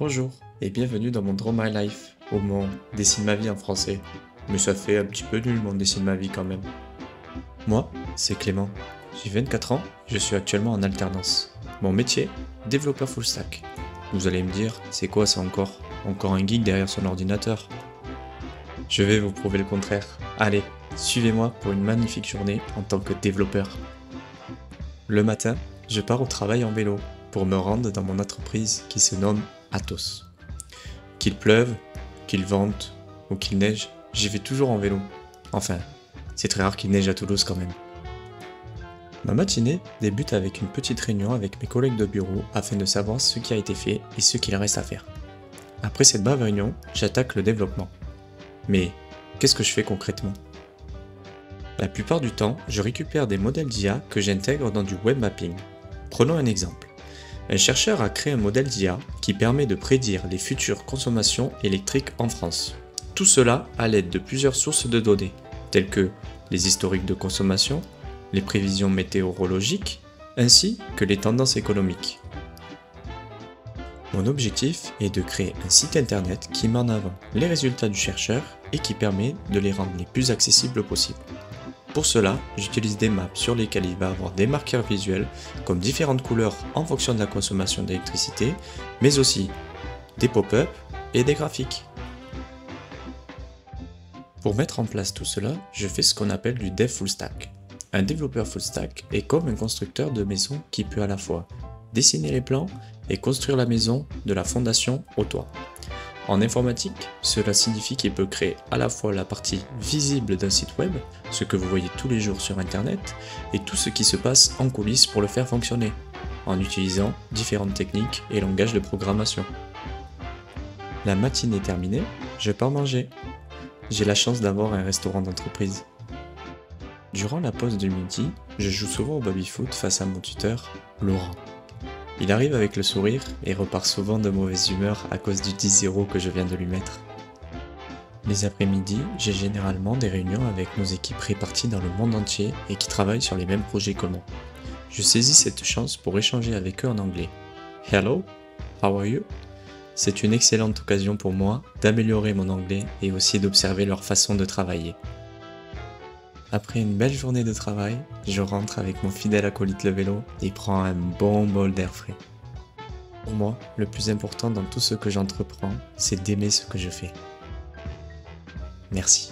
Bonjour et bienvenue dans mon Draw My Life, ou mon Dessine ma vie en français. Mais ça fait un petit peu nul mon Dessine ma vie quand même. Moi, c'est Clément. J'ai 24 ans, je suis actuellement en alternance. Mon métier, développeur full stack. Vous allez me dire, c'est quoi ça encore? Encore un geek derrière son ordinateur? Je vais vous prouver le contraire. Allez, suivez-moi pour une magnifique journée en tant que développeur. Le matin, je pars au travail en vélo pour me rendre dans mon entreprise qui se nomme Atos. Qu'il pleuve, qu'il vente ou qu'il neige, j'y vais toujours en vélo. Enfin, c'est très rare qu'il neige à Toulouse quand même. Ma matinée débute avec une petite réunion avec mes collègues de bureau afin de savoir ce qui a été fait et ce qu'il reste à faire. Après cette brève réunion, j'attaque le développement. Mais qu'est-ce que je fais concrètement? La plupart du temps, je récupère des modèles d'IA que j'intègre dans du web mapping. Prenons un exemple. Un chercheur a créé un modèle d'IA qui permet de prédire les futures consommations électriques en France. Tout cela à l'aide de plusieurs sources de données, telles que les historiques de consommation, les prévisions météorologiques, ainsi que les tendances économiques. Mon objectif est de créer un site internet qui met en avant les résultats du chercheur et qui permet de les rendre les plus accessibles possible. Pour cela, j'utilise des maps sur lesquelles il va avoir des marqueurs visuels comme différentes couleurs en fonction de la consommation d'électricité, mais aussi des pop-up et des graphiques. Pour mettre en place tout cela, je fais ce qu'on appelle du dev full stack. Un développeur full stack est comme un constructeur de maison qui peut à la fois dessiner les plans et construire la maison de la fondation au toit. En informatique, cela signifie qu'il peut créer à la fois la partie visible d'un site web, ce que vous voyez tous les jours sur internet, et tout ce qui se passe en coulisses pour le faire fonctionner, en utilisant différentes techniques et langages de programmation. La matinée terminée, je pars manger. J'ai la chance d'avoir un restaurant d'entreprise. Durant la pause de midi, je joue souvent au baby-foot face à mon tuteur, Laurent. Il arrive avec le sourire et repart souvent de mauvaise humeur à cause du 10-0 que je viens de lui mettre. Les après-midi, j'ai généralement des réunions avec nos équipes réparties dans le monde entier et qui travaillent sur les mêmes projets que moi. Je saisis cette chance pour échanger avec eux en anglais. Hello, how are you? C'est une excellente occasion pour moi d'améliorer mon anglais et aussi d'observer leur façon de travailler. Après une belle journée de travail, je rentre avec mon fidèle acolyte le vélo et prends un bon bol d'air frais. Pour moi, le plus important dans tout ce que j'entreprends, c'est d'aimer ce que je fais. Merci.